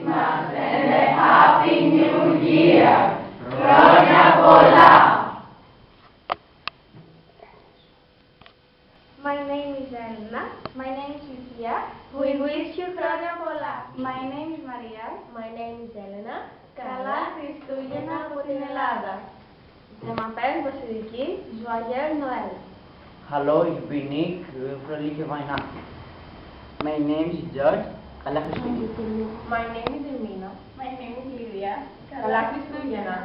Christmas and a Happy New Year. Χρόνια πολλά. My name is Elena. My name is Lucia. We wish you χρόνια πολλά. My name is Maria. My name is Elena. Καλά Χριστούγεννα από την Ελλάδα. Je m'appelle Vasiliki. Joyeux Noël. Hallo, ich bin Nick. Fröhliche Weihnachten. My name is George. Καλά Χριστούγεννα. My name is Emina. My name is Lilia. Καλά Χριστούγεννα.